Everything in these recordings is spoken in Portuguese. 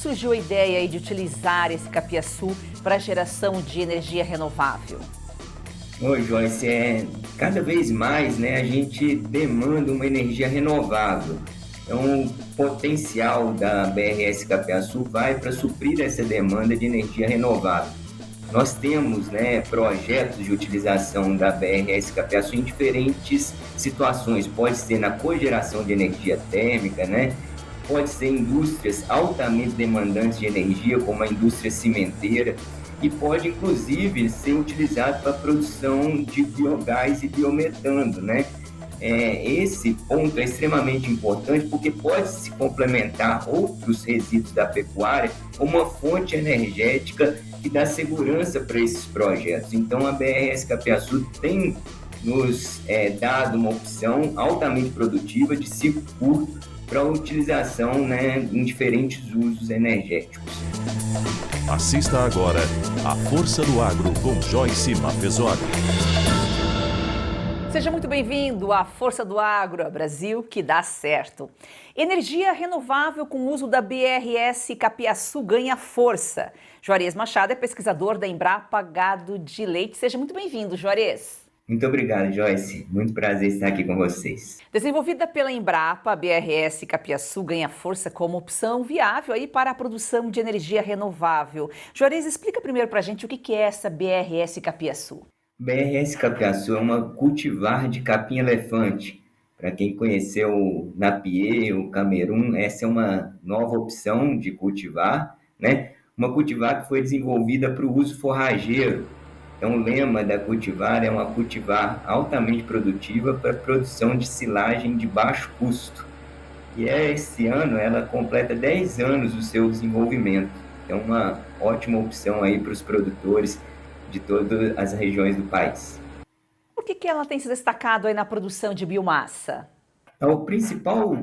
surgiu a ideia aí de utilizar esse capiaçu para a geração de energia renovável? Oi, Joyce, cada vez mais, né, a gente demanda uma energia renovável. Então, o potencial da BRS Capiaçu vai para suprir essa demanda de energia renovável. Nós temos, né, projetos de utilização da BRS Capiaçu em diferentes situações. Pode ser na cogeração de energia térmica, né? Pode ser indústrias altamente demandantes de energia, como a indústria cimenteira, e pode, inclusive, ser utilizado para a produção de biogás e biometano, né? Esse ponto é extremamente importante porque pode se complementar outros resíduos da pecuária como uma fonte energética que dá segurança para esses projetos. Então, a BRS Capiaçu tem nos dado uma opção altamente produtiva de ciclo curto para utilização, né, em diferentes usos energéticos. Assista agora a Força do Agro com Joyce Mafezoli. Seja muito bem-vindo à Força do Agro, Brasil, que dá certo. Energia renovável com o uso da BRS Capiaçu ganha força. Juarez Machado é pesquisador da Embrapa Gado de Leite. Seja muito bem-vindo, Juarez. Muito obrigado, Joyce. Muito prazer estar aqui com vocês. Desenvolvida pela Embrapa, a BRS Capiaçu ganha força como opção viável aí para a produção de energia renovável. Juarez, explica primeiro para a gente o que é essa BRS Capiaçu. BRS Capiaçu é uma cultivar de capim-elefante. Para quem conheceu o Napier, o Camerun, essa é uma nova opção de cultivar, né? Uma cultivar que foi desenvolvida para o uso forrageiro. Então, o lema da cultivar é uma cultivar altamente produtiva para a produção de silagem de baixo custo. E esse ano ela completa 10 anos do seu desenvolvimento. É uma ótima opção aí para os produtores de todas as regiões do país. Por que ela tem se destacado aí na produção de biomassa? A principal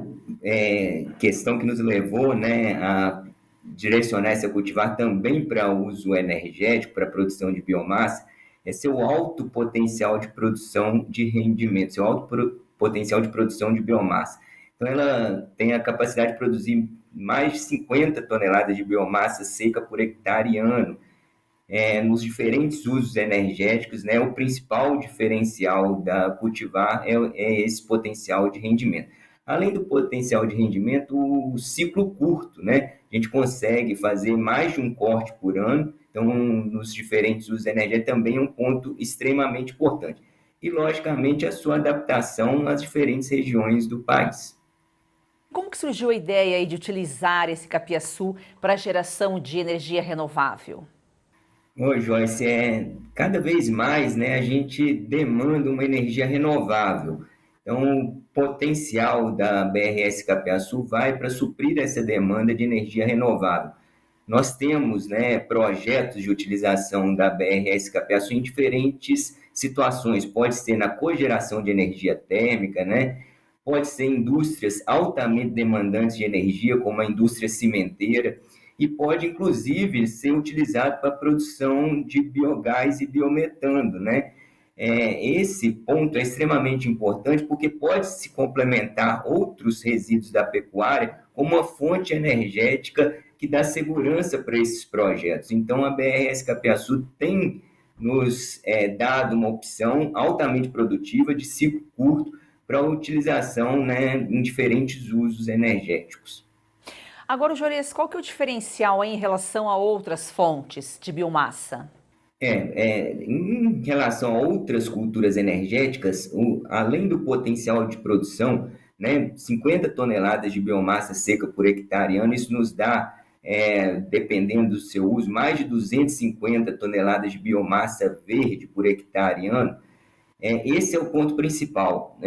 questão que nos levou, né, a direcionar essa cultivar também para uso energético, para a produção de biomassa, é seu alto potencial de produção de rendimento, seu alto potencial de produção de biomassa. Então, ela tem a capacidade de produzir mais de 50 toneladas de biomassa seca por hectare ano, nos diferentes usos energéticos, né? O principal diferencial da cultivar é esse potencial de rendimento. Além do potencial de rendimento, o ciclo curto, né? A gente consegue fazer mais de um corte por ano, então, nos diferentes usos energéticos também é um ponto extremamente importante. E, logicamente, a sua adaptação às diferentes regiões do país. Como que surgiu a ideia aí de utilizar esse capiaçu para a geração de energia renovável? Oi, Joyce, cada vez mais, né, a gente demanda uma energia renovável. Então, o potencial da BRS Capiaçu vai para suprir essa demanda de energia renovável. Nós temos, né, projetos de utilização da BRS Capiaçu em diferentes situações. Pode ser na cogeração de energia térmica, né? Pode ser indústrias altamente demandantes de energia, como a indústria cimenteira, e pode, inclusive, ser utilizado para a produção de biogás e biometano, né? Esse ponto é extremamente importante porque pode se complementar outros resíduos da pecuária como uma fonte energética que dá segurança para esses projetos. Então, a BRS Capiaçu tem nos dado uma opção altamente produtiva de ciclo curto para a utilização, né, em diferentes usos energéticos. Agora, Juarez, qual que é o diferencial aí em relação a outras fontes de biomassa? Em relação a outras culturas energéticas, além do potencial de produção, né, 50 toneladas de biomassa seca por hectare ano, isso nos dá, dependendo do seu uso, mais de 250 toneladas de biomassa verde por hectare ano. Esse é o ponto principal.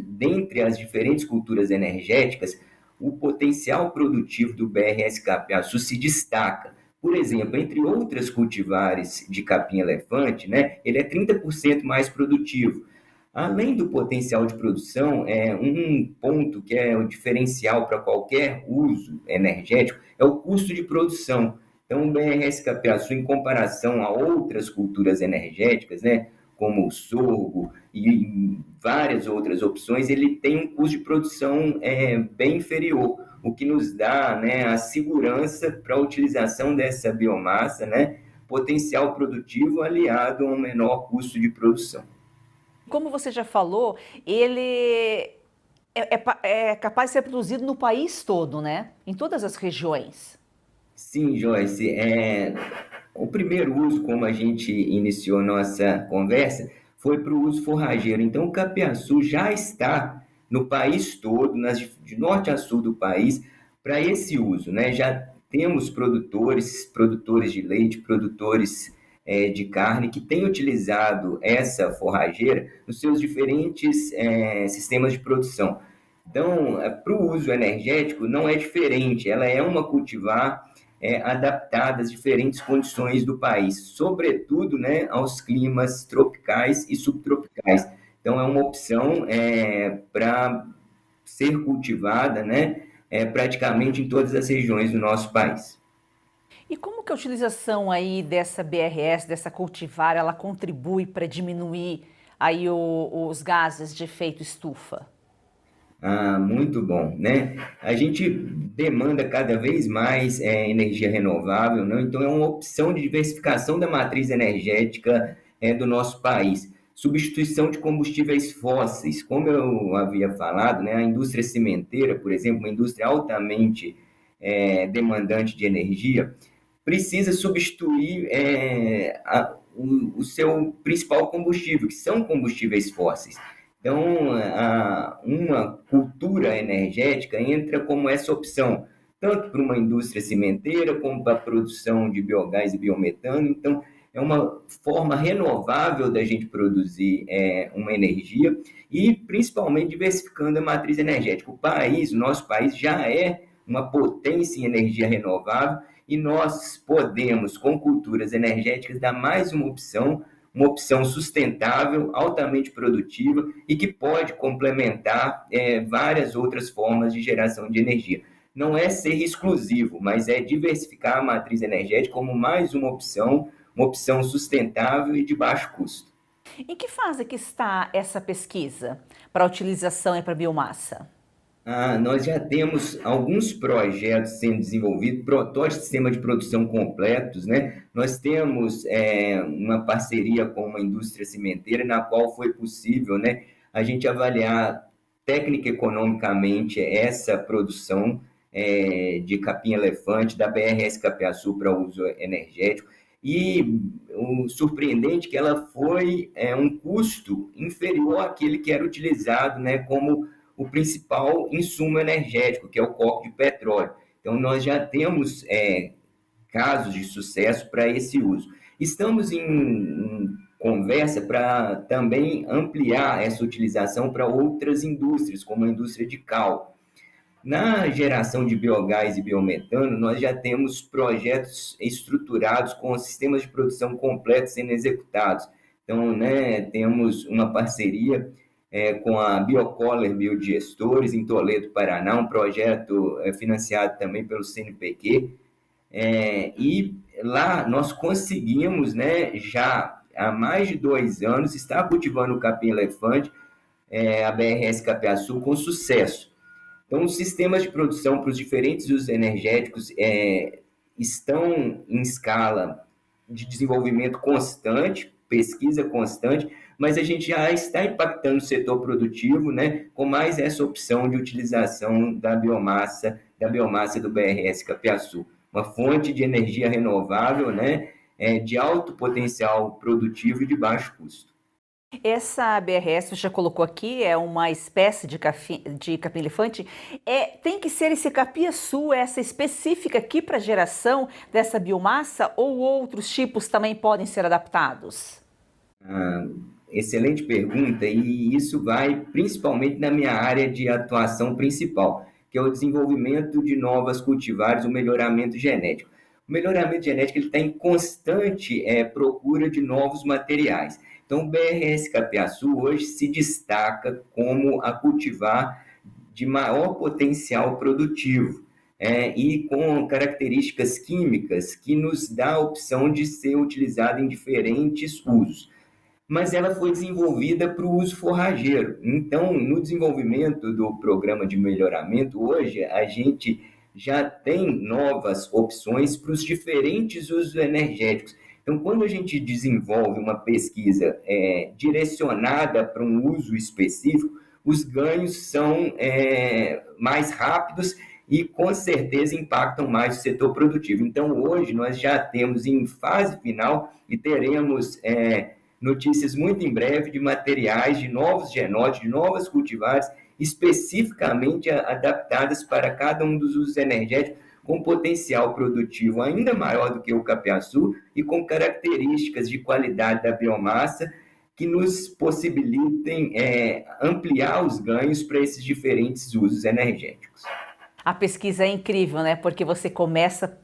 Dentre as diferentes culturas energéticas, o potencial produtivo do BRS Capiaçu se destaca. Por exemplo, entre outras cultivares de capim-elefante, né, ele é 30% mais produtivo. Além do potencial de produção, um ponto que é o diferencial para qualquer uso energético é o custo de produção. Então, o BRS Capiaçu, em comparação a outras culturas energéticas, né, como o sorgo e várias outras opções, ele tem um custo de produção bem inferior, o que nos dá, né, a segurança para a utilização dessa biomassa, né, potencial produtivo aliado a um menor custo de produção. Como você já falou, ele é capaz de ser produzido no país todo, né? Em todas as regiões. Sim, Joyce, o primeiro uso, como a gente iniciou nossa conversa, foi para o uso forrageiro. Então, o capiaçu já está no país todo, de norte a sul do país, para esse uso, né? Já temos produtores de leite, produtores de carne, que têm utilizado essa forrageira nos seus diferentes sistemas de produção. Então, para o uso energético, não é diferente, ela é uma cultivar adaptada às diferentes condições do país, sobretudo, né, aos climas tropicais e subtropicais. Então, é uma opção para ser cultivada, né, praticamente em todas as regiões do nosso país. E como que a utilização aí dessa BRS, dessa cultivar, ela contribui para diminuir aí os gases de efeito estufa? Ah, muito bom, né? A gente demanda cada vez mais energia renovável, né? Então é uma opção de diversificação da matriz energética do nosso país. Substituição de combustíveis fósseis, como eu havia falado, né? A indústria cimenteira, por exemplo, uma indústria altamente demandante de energia, precisa substituir o seu principal combustível, que são combustíveis fósseis. Então, uma cultura energética entra como essa opção, tanto para uma indústria cimenteira, como para a produção de biogás e biometano. Então, é uma forma renovável da gente produzir uma energia e, principalmente, diversificando a matriz energética. O nosso país já é uma potência em energia renovável e nós podemos, com culturas energéticas, dar mais uma opção sustentável, altamente produtiva e que pode complementar várias outras formas de geração de energia. Não é ser exclusivo, mas é diversificar a matriz energética como mais uma opção sustentável e de baixo custo. Em que fase que está essa pesquisa para a utilização e para a biomassa? Nós já temos alguns projetos sendo desenvolvidos, protótipos de sistema de produção completos, né? Nós temos uma parceria com uma indústria cimenteira, na qual foi possível, né, a gente avaliar técnica economicamente essa produção de capim-elefante, da BRS Capiaçu para uso energético, e o surpreendente é que ela foi um custo inferior àquele que era utilizado, né, como o principal insumo energético, que é o coque de petróleo. Então, nós já temos casos de sucesso para esse uso. Estamos em conversa para também ampliar essa utilização para outras indústrias, como a indústria de cal. Na geração de biogás e biometano, nós já temos projetos estruturados com sistemas de produção completos sendo executados. Então, né, temos uma parceria com a Biocoller Biodigestores, em Toledo, Paraná, um projeto financiado também pelo CNPq. E lá nós conseguimos, né, já há mais de 2 anos, estar cultivando o capim-elefante, a BRS Capiaçu, com sucesso. Então, os sistemas de produção para os diferentes usos energéticos estão em escala de desenvolvimento constante, pesquisa constante, mas a gente já está impactando o setor produtivo, né, com mais essa opção de utilização da biomassa do BRS Capiaçu. Uma fonte de energia renovável, né, de alto potencial produtivo e de baixo custo. Essa BRS, você já colocou aqui, é uma espécie de capim-elefante. Tem que ser esse capiaçu, essa específica aqui para geração dessa biomassa, ou outros tipos também podem ser adaptados? Excelente pergunta, e isso vai principalmente na minha área de atuação principal, que é o desenvolvimento de novas cultivares, o melhoramento genético. O melhoramento genético está em constante procura de novos materiais. Então, o BRS Capiaçu hoje se destaca como a cultivar de maior potencial produtivo e com características químicas que nos dá a opção de ser utilizado em diferentes usos. mas ela foi desenvolvida para o uso forrageiro. Então, no desenvolvimento do programa de melhoramento, hoje a gente já tem novas opções para os diferentes usos energéticos. Então, quando a gente desenvolve uma pesquisa direcionada para um uso específico, os ganhos são mais rápidos e, com certeza, impactam mais o setor produtivo. Então, hoje, nós já temos em fase final e teremos notícias muito em breve de materiais, de novos genótipos, de novas cultivares, especificamente adaptadas para cada um dos usos energéticos, com potencial produtivo ainda maior do que o capiaçu e com características de qualidade da biomassa que nos possibilitem ampliar os ganhos para esses diferentes usos energéticos. A pesquisa é incrível, né? Porque você começa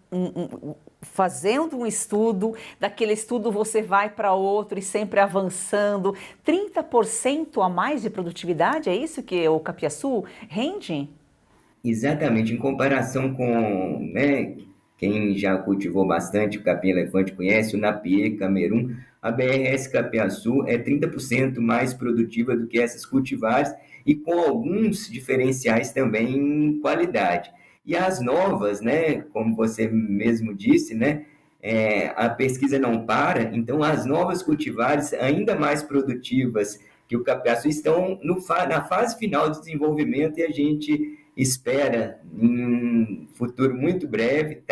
fazendo um estudo, daquele estudo você vai para outro e sempre avançando. 30% a mais de produtividade, é isso que o capiaçu rende? Exatamente, em comparação com, quem já cultivou bastante o capim-elefante conhece, o Napier, Camerun, a BRS Capiaçu é 30% mais produtiva do que essas cultivares e com alguns diferenciais também em qualidade. E as novas, como você mesmo disse, a pesquisa não para, então as novas cultivares ainda mais produtivas que o capiaçu estão na fase final de desenvolvimento e a gente espera, em um futuro muito breve,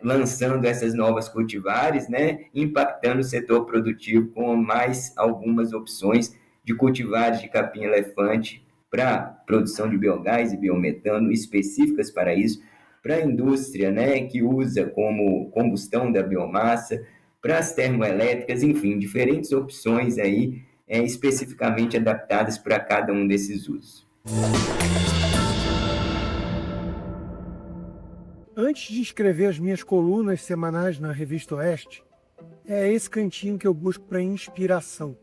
lançando essas novas cultivares, impactando o setor produtivo com mais algumas opções de cultivares de capim-elefante para produção de biogás e biometano específicas para isso, para a indústria, que usa como combustão da biomassa, para as termoelétricas, enfim, diferentes opções aí, especificamente adaptadas para cada um desses usos. Antes de escrever as minhas colunas semanais na Revista Oeste, é esse cantinho que eu busco para inspiração.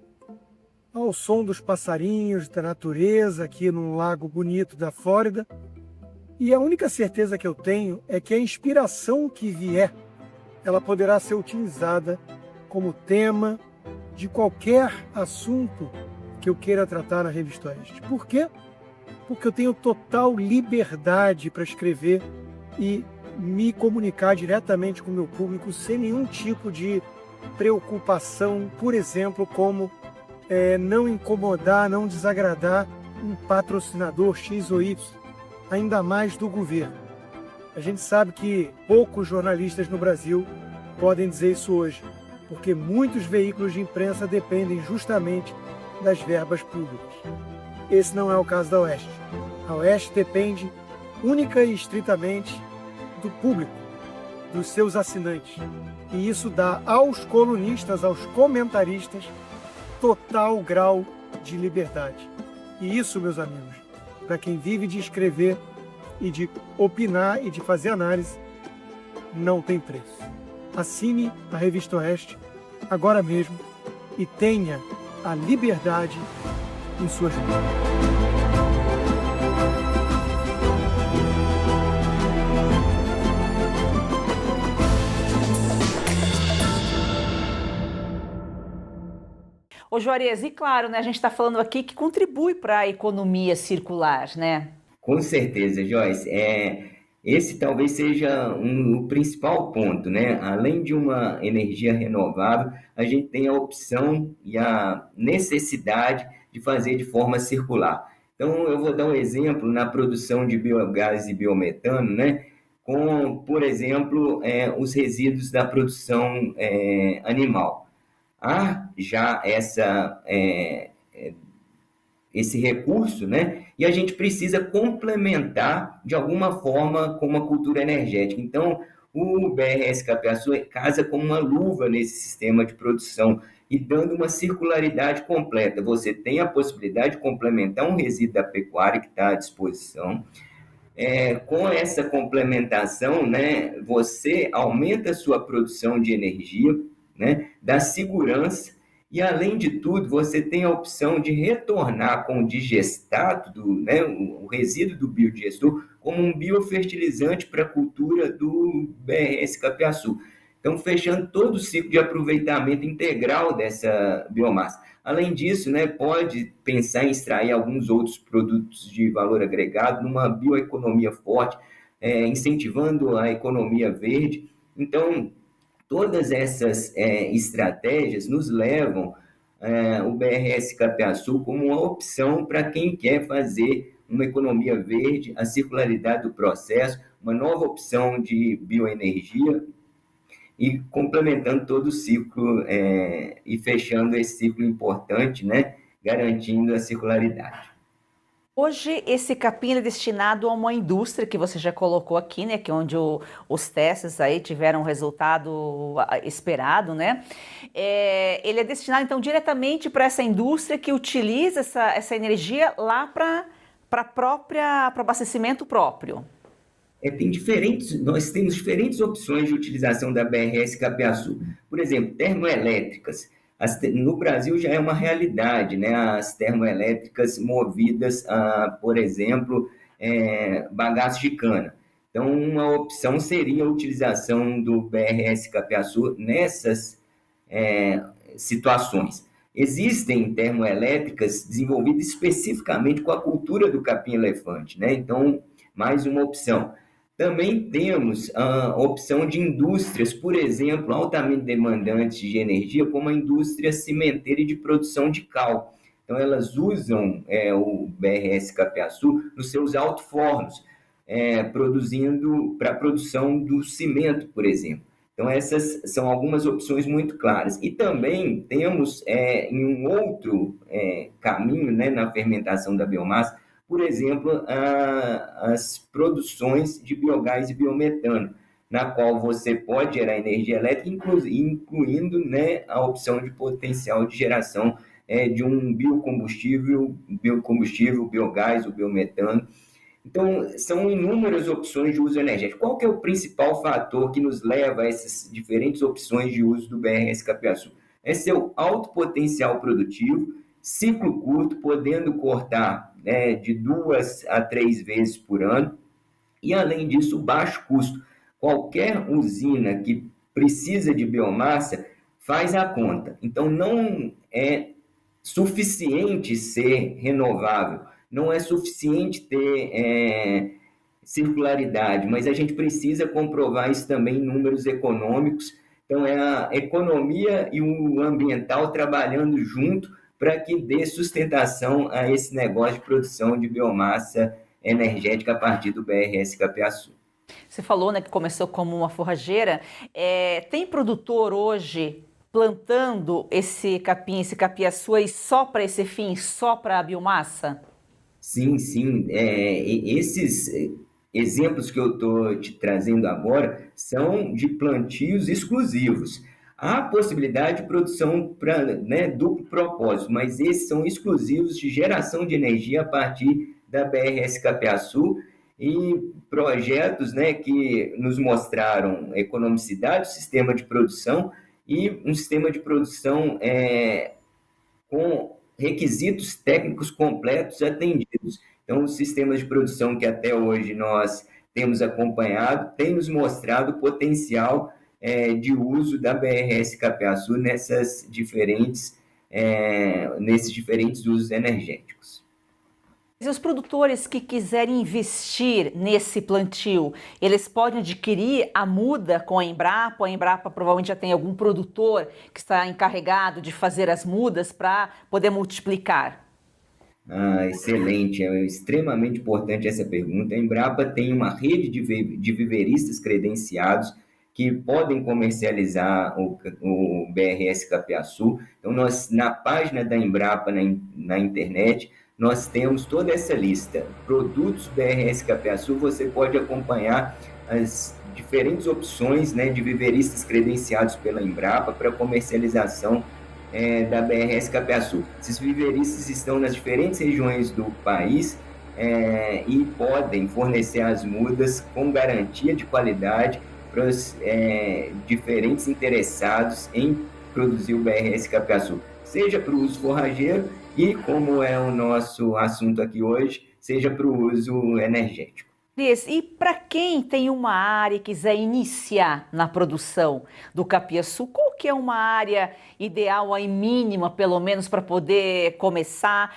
Ao som dos passarinhos, da natureza, aqui num lago bonito da Flórida. E a única certeza que eu tenho é que a inspiração que vier, ela poderá ser utilizada como tema de qualquer assunto que eu queira tratar na Revista Oeste. Por quê? Porque eu tenho total liberdade para escrever e me comunicar diretamente com o meu público sem nenhum tipo de preocupação, por exemplo, como não incomodar, não desagradar um patrocinador X ou Y, ainda mais do governo. A gente sabe que poucos jornalistas no Brasil podem dizer isso hoje, porque muitos veículos de imprensa dependem justamente das verbas públicas. Esse não é o caso da Oeste. A Oeste depende única e estritamente do público, dos seus assinantes. E isso dá aos colunistas, aos comentaristas, total grau de liberdade. E isso, meus amigos, para quem vive de escrever e de opinar e de fazer análise, não tem preço. Assine a Revista Oeste agora mesmo e tenha a liberdade em suas mãos. Ô Juarez, e claro, a gente está falando aqui que contribui para a economia circular, né? Com certeza, Joyce. Esse talvez seja o principal ponto, Além de uma energia renovável, a gente tem a opção e a necessidade de fazer de forma circular. Então, eu vou dar um exemplo na produção de biogás e biometano, com, por exemplo, os resíduos da produção animal. Há já esse recurso, e a gente precisa complementar de alguma forma com uma cultura energética. Então, o BRS Capiaçu casa como uma luva nesse sistema de produção e dando uma circularidade completa. Você tem a possibilidade de complementar um resíduo da pecuária que está à disposição. Com essa complementação, você aumenta a sua produção de energia, dá segurança e, além de tudo, você tem a opção de retornar com o digestato, o resíduo do biodigestor, como um biofertilizante para a cultura do BRS Capiaçu. Então, fechando todo o ciclo de aproveitamento integral dessa biomassa. Além disso, né, pode pensar em extrair alguns outros produtos de valor agregado numa bioeconomia forte, incentivando a economia verde. Então, todas essas estratégias nos levam o BRS Capiaçu como uma opção para quem quer fazer uma economia verde, a circularidade do processo, uma nova opção de bioenergia, e complementando todo o ciclo e fechando esse ciclo importante, né, garantindo a circularidade. Hoje, esse capim é destinado a uma indústria que você já colocou aqui, né? Que é onde os testes aí tiveram um resultado esperado, né? Ele é destinado, então, diretamente para essa indústria que utiliza essa energia lá para o abastecimento próprio. Nós temos diferentes opções de utilização da BRS Capiaçu. Por exemplo, termoelétricas. No Brasil já é uma realidade, né? As termoelétricas movidas a, por exemplo, bagaço de cana. Então, uma opção seria a utilização do BRS Capiaçu nessas situações. Existem termoelétricas desenvolvidas especificamente com a cultura do capim-elefante, né? Então, mais uma opção. Também temos a opção de indústrias, por exemplo, altamente demandantes de energia, como a indústria cimenteira e de produção de cal. Então, elas usam o BRS Capiaçu nos seus alto-fornos, produzindo para a produção do cimento, por exemplo. Então, essas são algumas opções muito claras. E também temos, em um outro caminho, né, na fermentação da biomassa, por exemplo, as produções de biogás e biometano, na qual você pode gerar energia elétrica, incluindo, né, a opção de potencial de geração de um biocombustível, biogás ou biometano. Então, são inúmeras opções de uso energético. Qual que é o principal fator que nos leva a essas diferentes opções de uso do BRS Capiaçu? É seu alto potencial produtivo, ciclo curto, podendo cortar de 2 a 3 vezes por ano, e além disso, baixo custo. Qualquer usina que precisa de biomassa faz a conta. Então, não é suficiente ser renovável, não é suficiente ter circularidade, mas a gente precisa comprovar isso também em números econômicos. Então, é a economia e o ambiental trabalhando junto para que dê sustentação a esse negócio de produção de biomassa energética a partir do BRS Capiaçu. Você falou, né, que começou como uma forrageira. Tem produtor hoje plantando esse capim, esse capiaçu aí só para esse fim, só para a biomassa? Sim. Esses exemplos que eu estou te trazendo agora são de plantios exclusivos. Há possibilidade de produção para duplo propósito, mas esses são exclusivos de geração de energia a partir da BRS Capiaçu e projetos, né, que nos mostraram economicidade do sistema de produção e um sistema de produção com requisitos técnicos completos atendidos. Então, os sistemas de produção que até hoje nós temos acompanhado têm nos mostrado o potencial de uso da BRS Capiaçu nesses diferentes usos energéticos. E os produtores que quiserem investir nesse plantio, eles podem adquirir a muda com a Embrapa provavelmente já tem algum produtor que está encarregado de fazer as mudas para poder multiplicar. Excelente, é extremamente importante essa pergunta. A Embrapa tem uma rede de viveristas credenciados que podem comercializar o BRS Capiaçu. Então, na página da Embrapa, na internet, nós temos toda essa lista. Produtos BRS Capiaçu, você pode acompanhar as diferentes opções, né, de viveristas credenciados pela Embrapa para comercialização da BRS Capiaçu. Esses viveristas estão nas diferentes regiões do país e podem fornecer as mudas com garantia de qualidade para os diferentes interessados em produzir o BRS Capiaçu, seja para o uso forrageiro e, como é o nosso assunto aqui hoje, seja para o uso energético. Cris, e para quem tem uma área e quiser iniciar na produção do capiaçu, qual que é uma área ideal aí mínima, pelo menos, para poder começar?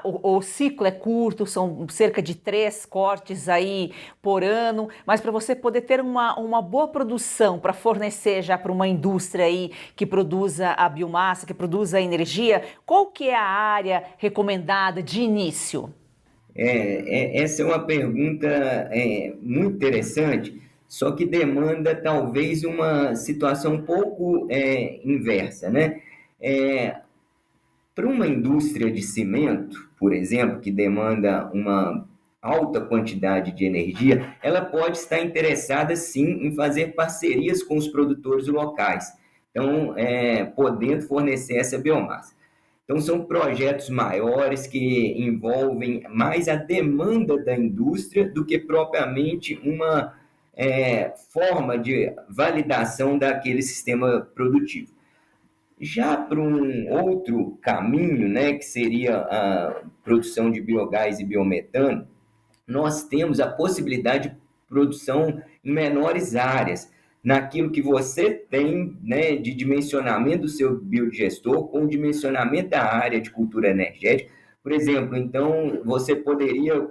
O ciclo é curto, são cerca de 3 cortes aí por ano, mas para você poder ter uma boa produção para fornecer já para uma indústria aí que produza a biomassa, que produza a energia, qual que é a área recomendada de início? Essa é uma pergunta muito interessante, só que demanda talvez uma situação um pouco inversa, né? Para uma indústria de cimento, por exemplo, que demanda uma alta quantidade de energia, ela pode estar interessada sim em fazer parcerias com os produtores locais, então podendo fornecer essa biomassa. Então, são projetos maiores que envolvem mais a demanda da indústria do que propriamente uma forma de validação daquele sistema produtivo. Já para um outro caminho, né, que seria a produção de biogás e biometano, nós temos a possibilidade de produção em menores áreas, naquilo que você tem, né, de dimensionamento do seu biodigestor com o dimensionamento da área de cultura energética. Por exemplo, então, você poderia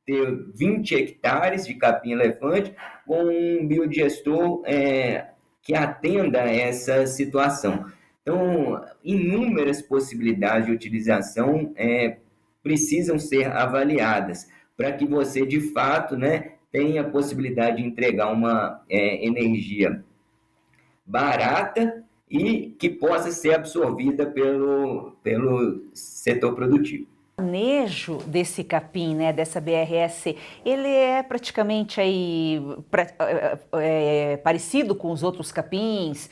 ter 20 hectares de capim-elefante com um biodigestor que atenda a essa situação. Então, inúmeras possibilidades de utilização precisam ser avaliadas para que você, de fato, né, tenha a possibilidade de entregar uma energia barata e que possa ser absorvida pelo setor produtivo. O manejo desse capim, né, dessa BRS, ele é praticamente aí, parecido com os outros capins.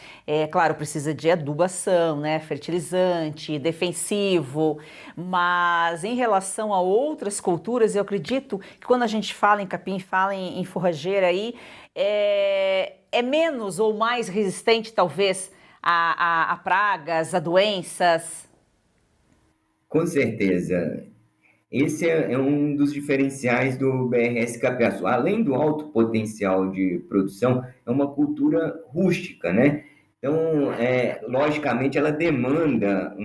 Claro, precisa de adubação, né, fertilizante, defensivo, mas em relação a outras culturas, eu acredito que quando a gente fala em capim, fala em forrageira aí, é menos ou mais resistente, talvez, a pragas, a doenças. Com certeza. Esse é um dos diferenciais do BRS Capiaçu. Além do alto potencial de produção, é uma cultura rústica, né? Então, logicamente, ela demanda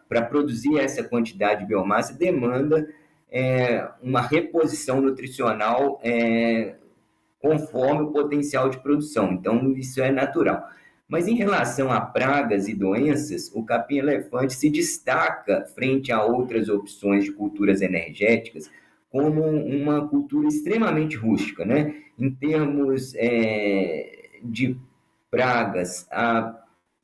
para produzir essa quantidade de biomassa, demanda uma reposição nutricional conforme o potencial de produção. Então, isso é natural. Mas em relação a pragas e doenças, o capim-elefante se destaca frente a outras opções de culturas energéticas como uma cultura extremamente rústica, né? Em termos de pragas, a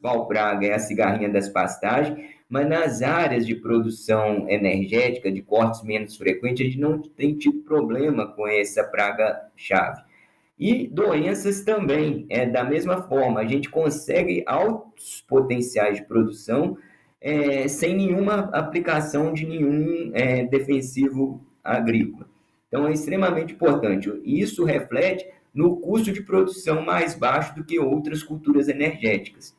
pau-praga é a cigarrinha das pastagens, mas nas áreas de produção energética, de cortes menos frequentes, a gente não tem tido problema com essa praga-chave. E doenças também, da mesma forma, a gente consegue altos potenciais de produção sem nenhuma aplicação de nenhum defensivo agrícola. Então, é extremamente importante. E isso reflete no custo de produção mais baixo do que outras culturas energéticas.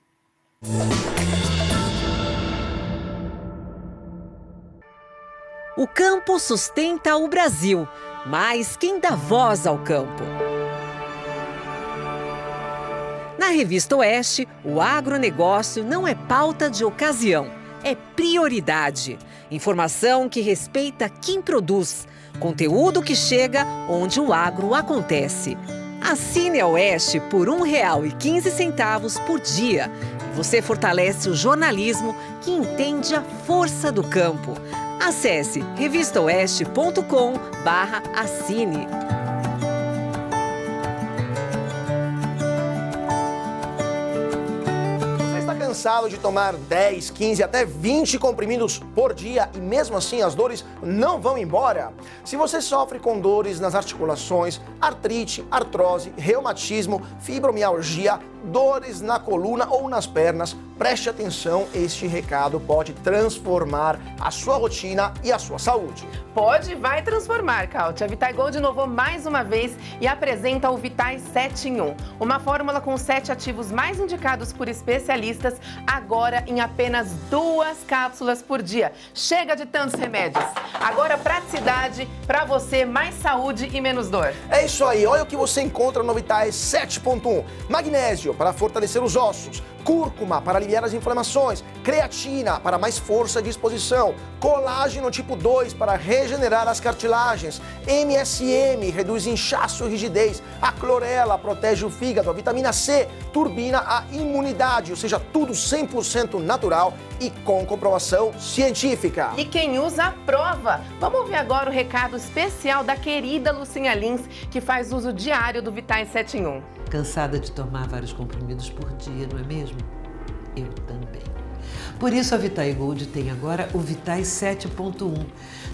O campo sustenta o Brasil, mas quem dá voz ao campo? Na Revista Oeste, o agronegócio não é pauta de ocasião, é prioridade. Informação que respeita quem produz, conteúdo que chega onde o agro acontece. Assine a Oeste por R$ 1,15 por dia. Você fortalece o jornalismo que entende a força do campo. Acesse revistaoeste.com/assine. Cansado de tomar 10, 15, até 20 comprimidos por dia e mesmo assim as dores não vão embora? Se você sofre com dores nas articulações, artrite, artrose, reumatismo, fibromialgia, dores na coluna ou nas pernas, preste atenção, este recado pode transformar a sua rotina e a sua saúde. Pode e vai transformar, Caute. A Vitai Gold inovou mais uma vez e apresenta o Vitai 7 em 1. Uma fórmula com 7 ativos mais indicados por especialistas, agora em apenas 2 cápsulas por dia. Chega de tantos remédios. Agora praticidade para você, mais saúde e menos dor. É isso aí, olha o que você encontra no Vitai 7.1. Magnésio para fortalecer os ossos, cúrcuma para aliviar as inflamações, creatina para mais força e disposição, colágeno tipo 2 para regenerar as cartilagens, MSM reduz inchaço e rigidez, a clorela protege o fígado, a vitamina C turbina a imunidade, ou seja, tudo 100% natural e com comprovação científica. E quem usa aprova. Vamos ouvir agora o recado especial da querida Lucinha Lins, que faz uso diário do Vitai 7 em 1. Cansada de tomar vários comprimidos por dia, não é mesmo? Eu também. Por isso a Vitai Gold tem agora o Vitai 7.1.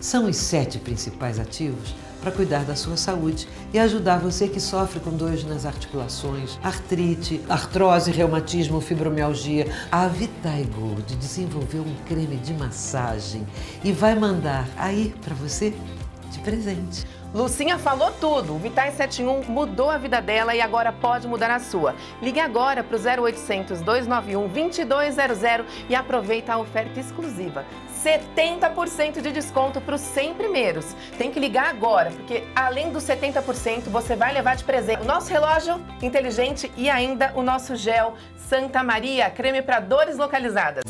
São os 7 principais ativos para cuidar da sua saúde e ajudar você que sofre com dores nas articulações, artrite, artrose, reumatismo, fibromialgia. A Vitai Gold desenvolveu um creme de massagem e vai mandar aí para você de presente. Lucinha falou tudo. O Vitai 7 em 1 mudou a vida dela e agora pode mudar a sua. Ligue agora para o 0800 291 2200 e aproveita a oferta exclusiva. 70% de desconto para os 100 primeiros. Tem que ligar agora, porque além dos 70%, você vai levar de presente o nosso relógio inteligente e ainda o nosso gel Santa Maria, creme para dores localizadas.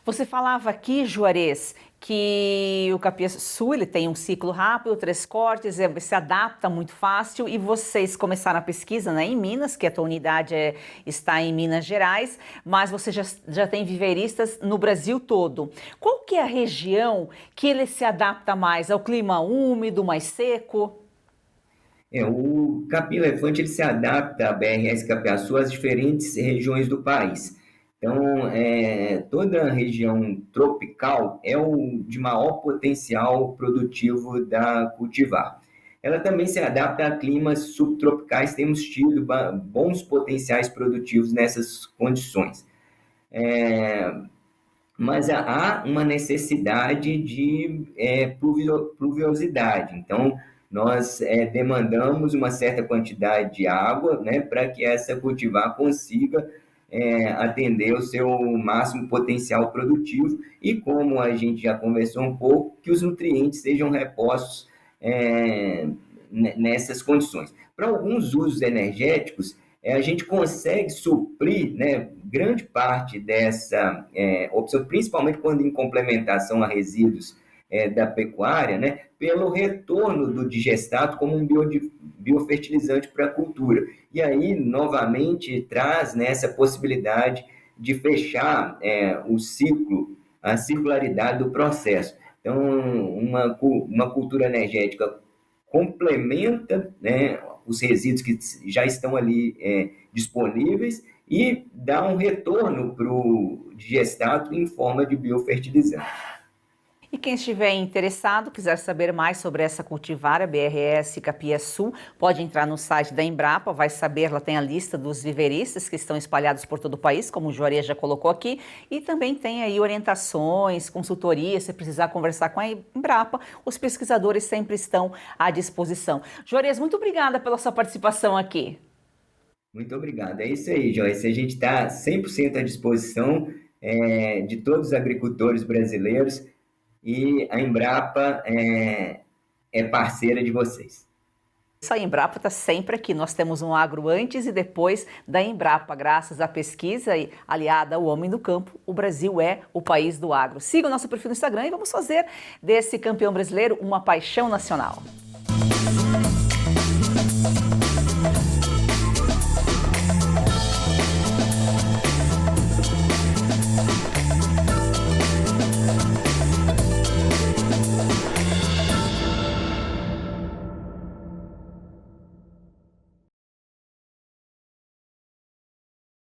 Você falava aqui, Juarez, que o capiaçu ele tem um ciclo rápido, 3 cortes, se adapta muito fácil e vocês começaram a pesquisa, né, em Minas, que a tua unidade está em Minas Gerais, mas você já tem viveristas no Brasil todo. Qual que é a região que ele se adapta mais ao clima úmido, mais seco? O capim-elefante ele se adapta à BRS capiaçu às diferentes regiões do país. Então, toda a região tropical é o de maior potencial produtivo da cultivar. Ela também se adapta a climas subtropicais, temos tido bons potenciais produtivos nessas condições. Mas há uma necessidade de pluviosidade, então nós demandamos uma certa quantidade de água, né, para que essa cultivar consiga atender o seu máximo potencial produtivo e, como a gente já conversou um pouco, que os nutrientes sejam repostos nessas condições. Para alguns usos energéticos, a gente consegue suprir, né, grande parte dessa opção, principalmente quando em complementação a resíduos da pecuária, né, pelo retorno do digestato como um biofertilizante para a cultura. E aí, novamente, traz, né, essa possibilidade de fechar o ciclo, a circularidade do processo. Então, uma cultura energética complementa, né, os resíduos que já estão ali disponíveis e dá um retorno para o digestato em forma de biofertilizante. E quem estiver interessado, quiser saber mais sobre essa cultivar, a BRS Capiaçu, pode entrar no site da Embrapa, vai saber, lá tem a lista dos viveristas que estão espalhados por todo o país, como o Juarez já colocou aqui, e também tem aí orientações, consultorias, se precisar conversar com a Embrapa, os pesquisadores sempre estão à disposição. Juarez, muito obrigada pela sua participação aqui. Muito obrigado. É isso aí, Joyce. A gente está 100% à disposição de todos os agricultores brasileiros, e a Embrapa é parceira de vocês. A Embrapa está sempre aqui. Nós temos um agro antes e depois da Embrapa. Graças à pesquisa aliada ao homem do campo, o Brasil é o país do agro. Siga o nosso perfil no Instagram e vamos fazer desse campeão brasileiro uma paixão nacional.